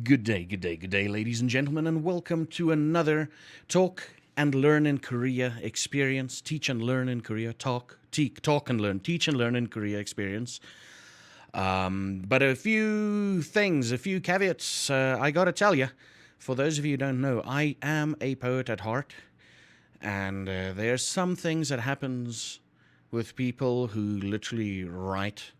Good day, ladies and gentlemen, and welcome to another Talk and Learn in Korea experience. Teach and Learn in Korea. Talk and Learn. Teach and Learn in Korea experience. But a few things, a few caveats I gotta tell you. For those of you who don't know, I am a poet at heart, and there's some things that happens with people who literally write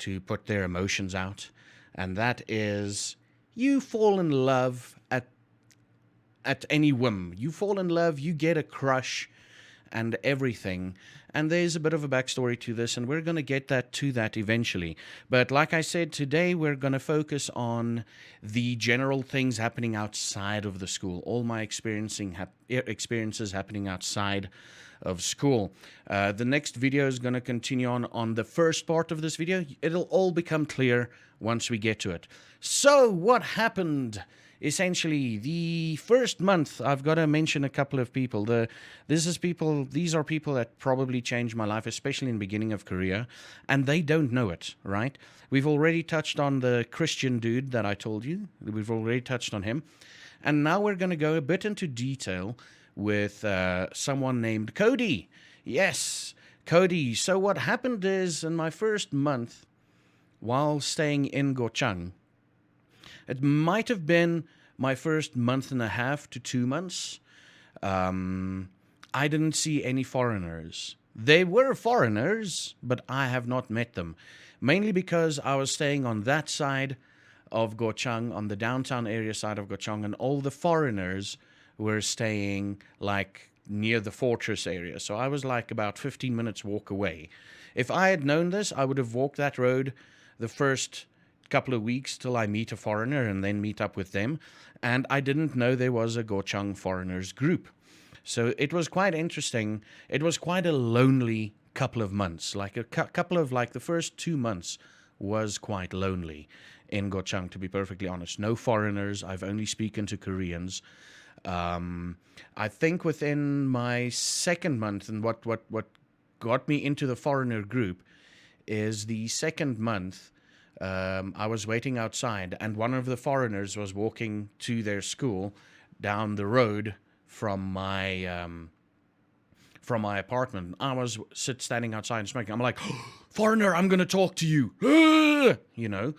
to put their emotions out, and that is you fall in love at any whim. You fall in love, you get a crush and everything. And there's a bit of a backstory to this, and we're going to get to that eventually. But like I said, today we're going to focus on the general things happening outside of the school. All my experiences happening outside of school. The next video is going to continue on the first part of this video. It'll all become clear once we get to it. So what happened? Essentially, the first month, I've got to mention a couple of people. These are people that probably changed my life, especially in the beginning of Korea, and they don't know it, right? We've already touched on the Christian dude that I told you. We've already touched on him. And now we're going to go a bit into detail with someone named Cody. Yes, Cody. So what happened is, in my first month, while staying in Gochang, it might have been my first month and a half to 2 months. I didn't see any foreigners. They were foreigners, but I have not met them. Mainly because I was staying on that side of Gochang, on the downtown area side of Gochang, and all the foreigners were staying like near the fortress area. So I was like about 15 minutes walk away. If I had known this, I would have walked that road the first couple of weeks till I meet a foreigner and then meet up with them. And I didn't know there was a Gochang foreigners group. So it was quite interesting. It was quite a lonely couple of months. Like a couple of, like the first 2 months was quite lonely in Gochang, to be perfectly honest. No foreigners. I've only spoken to Koreans. I think within my second month, and what got me into the foreigner group is the second month, I was waiting outside, and one of the foreigners was walking to their school down the road from my apartment. I was standing outside and smoking. I'm like, foreigner, I'm going to talk to you. You know,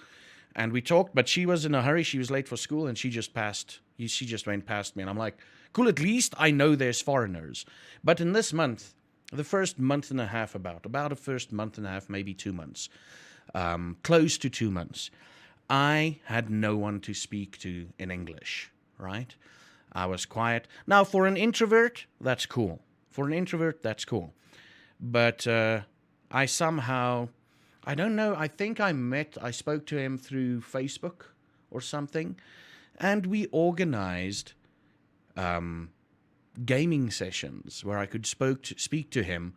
and we talked, but she was in a hurry. She was late for school, and she just went past me. And I'm like, cool, at least I know there's foreigners. But in this month, the first month and a half, about a first month and a half, maybe 2 months, close to 2 months, I had no one to speak to in English, right? I was quiet. Now, for an introvert, that's cool. But I somehow, I don't know, I think I spoke to him through Facebook or something, and we organized gaming sessions where I could speak to him,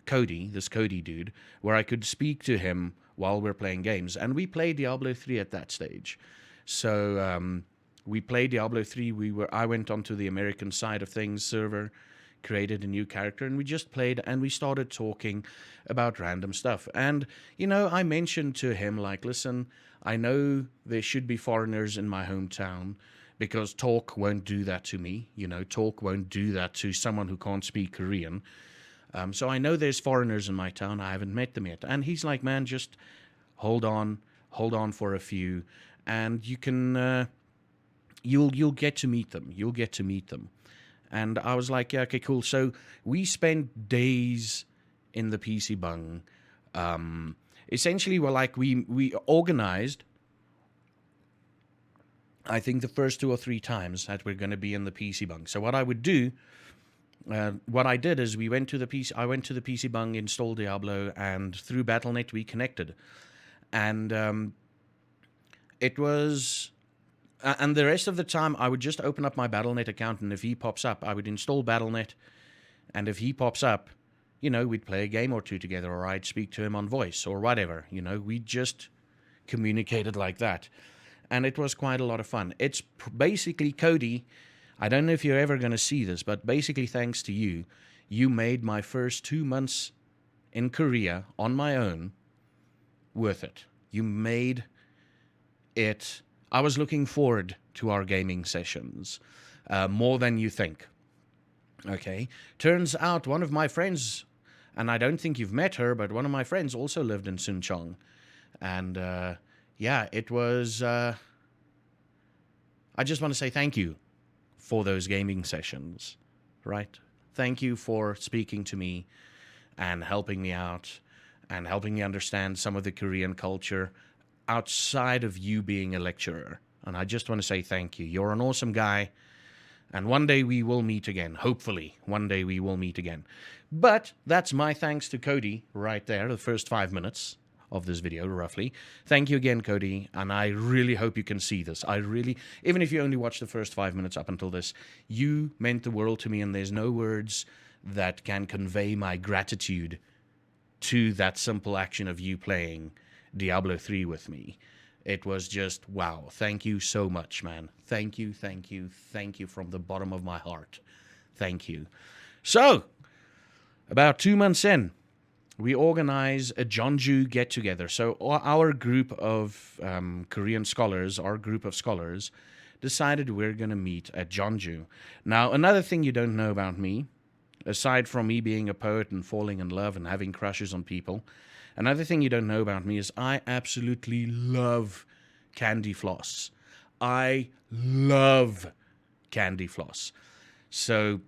Cody, this Cody dude, where I could speak to him while we're playing games. And we played Diablo 3 at that stage. So we played Diablo 3. I went onto the American side of things server, created a new character, and we just played, and we started talking about random stuff. And, you know, I mentioned to him, like, listen, I know there should be foreigners in my hometown, because TaLK won't do that to me. You know, TaLK won't do that to someone who can't speak Korean. So I know there's foreigners in my town. I haven't met them yet. And he's like, man, just hold on for a few, and you can, you'll get to meet them. And I was like, yeah, okay, cool. So we spent days in the PC bung. Essentially, we organized, I think, the first 2 or 3 times that we're going to be in the PC bung. So what I did is I went to the PC bung, installed Diablo, and through Battle.net we connected. And it was... and the rest of the time, I would just open up my Battle.net account, and if he pops up, I would install Battle.net, and if he pops up, you know, we'd play a game or two together, or I'd speak to him on voice, or whatever, you know, we just communicated like that. And it was quite a lot of fun. It's basically, Cody, I don't know if you're ever going to see this, but basically thanks to you, you made my first 2 months in Korea on my own worth it. You made it I was looking forward to our gaming sessions more than you think. Okay. Turns out one of my friends, and I don't think you've met her, but one of my friends also lived in Suncheon. And yeah, it was. I just want to say thank you for those gaming sessions, right? Thank you for speaking to me and helping me out and helping me understand some of the Korean culture outside of you being a lecturer. And I just want to say thank you. You're an awesome guy. And one day we will meet again. Hopefully, one day we will meet again. But that's my thanks to Cody right there, the first 5 minutes of this video, roughly. Thank you again, Cody. And I really hope you can see this. Even if you only watch the first 5 minutes up until this, you meant the world to me. And there's no words that can convey my gratitude to that simple action of you playing Diablo 3 with me. It was just, wow. Thank you so much, man. Thank you, thank you, thank you from the bottom of my heart. Thank you. So, about 2 months in, we organize a Jeonju get-together. So our group of Korean scholars, our group of scholars, decided we're going to meet at Jeonju. Now, another thing you don't know about me, aside from me being a poet and falling in love and having crushes on people, another thing you don't know about me is I absolutely love candy floss. I love candy floss. So,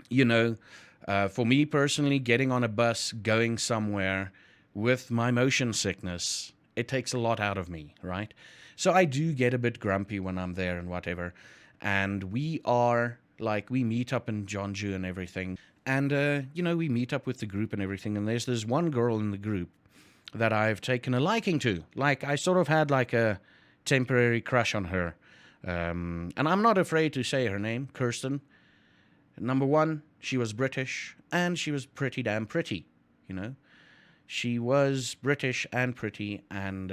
for me personally, getting on a bus, going somewhere with my motion sickness, it takes a lot out of me, right? So I do get a bit grumpy when I'm there and whatever. And we meet up in Jeonju and everything. And, we meet up with the group and everything. And there's this one girl in the group that I've taken a liking to. Like, I sort of had like a temporary crush on her. And I'm not afraid to say her name, Kirsten. Number one, she was British, and she was pretty damn pretty, She was British and pretty, and,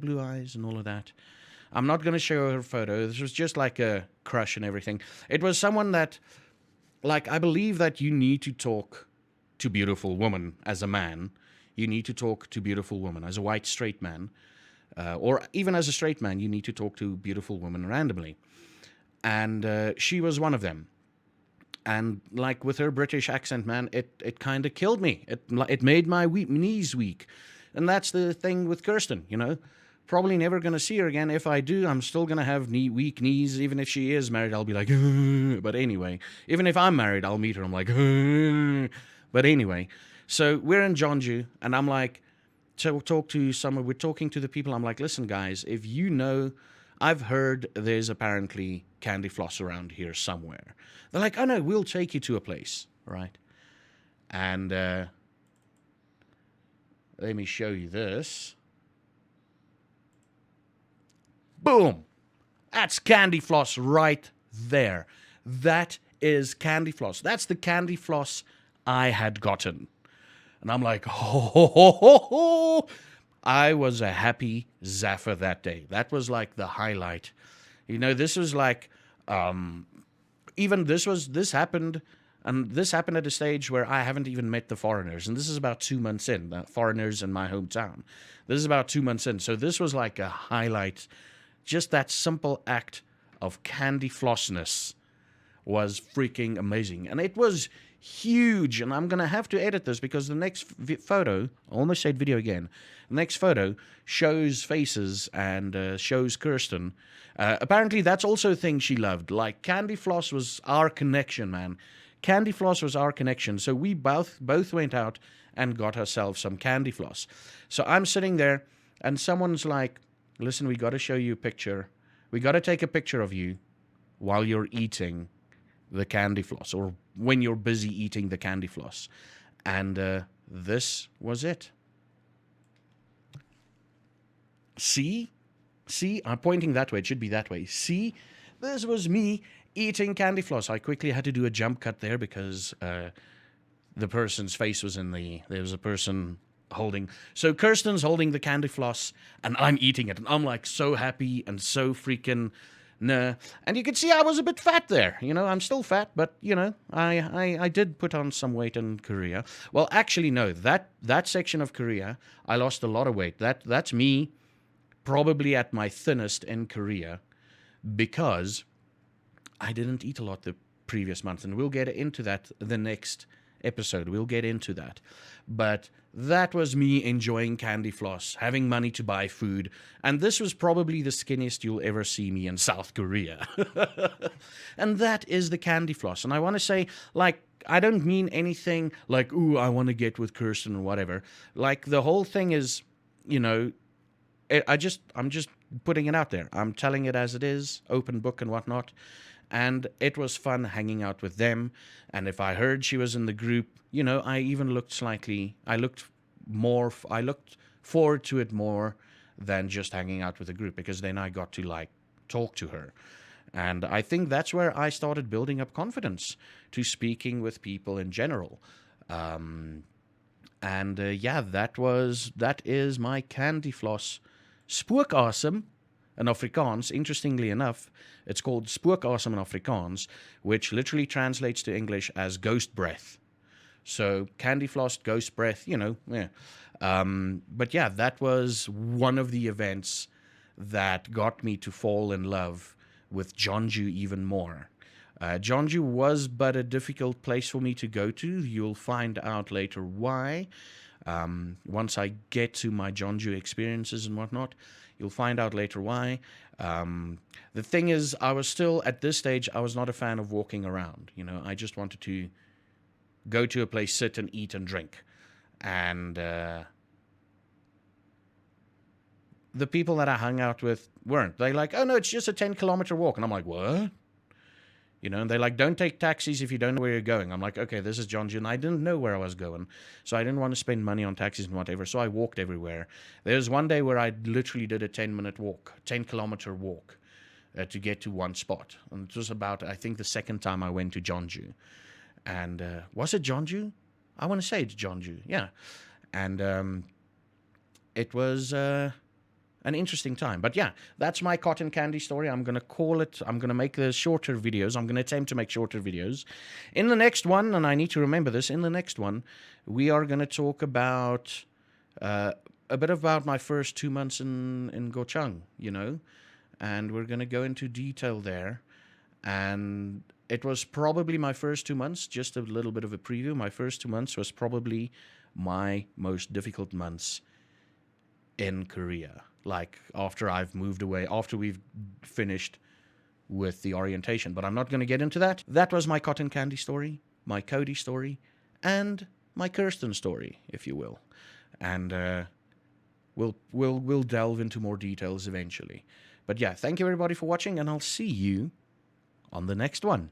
blue eyes and all of that. I'm not going to show her photo. This was just like a crush and everything. It was someone that, I believe that you need to talk to beautiful women as a man. You need to talk to beautiful women as a white straight man. Or even as a straight man, you need to talk to beautiful women randomly. And she was one of them. And with her British accent, man, it kind of killed me. It made my knees weak. And that's the thing with Kirsten, Probably never going to see her again. If I do, I'm still going to have weak knees. Even if she is married, I'll be like, but anyway. Even if I'm married, I'll meet her. I'm like, but anyway. So we're in Jeonju, and I'm like, we're talking to the people. I'm like, listen, guys, if you know, I've heard there's apparently candy floss around here somewhere. They're like, oh no, we'll take you to a place, right? And let me show you this. Boom! That's candy floss right there. That is candy floss. That's the candy floss I had gotten. And I'm like, ho. I was a happy Zaffer that day. That was like the highlight. This was like, this happened, and this happened at a stage where I haven't even met the foreigners. And this is about 2 months in, the foreigners in my hometown. This is about 2 months in. So this was like a highlight. Just that simple act of candy flossness was freaking amazing. And it was huge. And I'm going to have to edit this because the next photo, I almost said video again, the next photo shows faces and shows Kirsten. Apparently, that's also a thing she loved. Like, candy floss was our connection, man. Candy floss was our connection. So we both went out and got ourselves some candy floss. So I'm sitting there, and someone's like, listen, we got to show you a picture. We got to take a picture of you while you're eating the candy floss, or when you're busy eating the candy floss. And this was it. See, I'm pointing that way. It should be that way. See, this was me eating candy floss. I quickly had to do a jump cut there because the person's face was there was a person holding. So Kirsten's holding the candy floss, and I'm eating it. And I'm like so happy and so freaking nah. And you can see I was a bit fat there. I'm still fat, but, I did put on some weight in Korea. Well, actually, no. That section of Korea, I lost a lot of weight. That's me probably at my thinnest in Korea because I didn't eat a lot the previous month, and we'll get into that the next episode. We'll get into that. But that was me enjoying candy floss, having money to buy food, and this was probably the skinniest you'll ever see me in South Korea. And that is the candy floss. And I want to say, like, I don't mean anything like, ooh, I want to get with Kirsten or whatever. Like, the whole thing is, you know, I'm just putting it out there. I'm telling it as it is, open book and whatnot. And it was fun hanging out with them. And if I heard she was in the group, you know, I looked forward to it more than just hanging out with the group, because then I got to like talk to her. And I think that's where I started building up confidence to speaking with people in general. Yeah, that is my candy floss. Spookasem in Afrikaans. Interestingly enough, it's called spookasem in Afrikaans, which literally translates to English as ghost breath. So candy floss, ghost breath, you know, yeah. But yeah, that was one of the events that got me to fall in love with Jeonju even more. Jeonju was but a difficult place for me to go to. You'll find out later why. Once I get to my Jeonju experiences and whatnot, you'll find out later why. The thing is, I was still, at this stage, I was not a fan of walking around. You know, I just wanted to go to a place, sit and eat and drink. And the people that I hung out with weren't. They like, oh no, it's just a 10-kilometer walk. And I'm like, what? You know, and they're like, don't take taxis if you don't know where you're going. I'm like, okay, this is Jeonju, and I didn't know where I was going. So I didn't want to spend money on taxis and whatever. So I walked everywhere. There's one day where I literally did a 10-minute walk, 10-kilometer walk to get to one spot. And it was about, I think, the second time I went to Jeonju. And was it Jeonju? I want to say it's Jeonju, yeah. And it was an interesting time. But yeah, that's my cotton candy story. I'm going to make the shorter videos. I'm going to attempt to make shorter videos. In the next one, and I need to remember this, in the next one, we are going to talk about a bit about my first 2 months in Gochang, you know, and we're going to go into detail there. And it was probably my first 2 months, just a little bit of a preview. My first 2 months was probably my most difficult months in Korea. Like after I've moved away, after we've finished with the orientation. But I'm not going to get into that. That was my cotton candy story, my Cody story, and my Kirsten story, if you will. And we'll delve into more details eventually. But yeah, thank you everybody for watching, and I'll see you on the next one.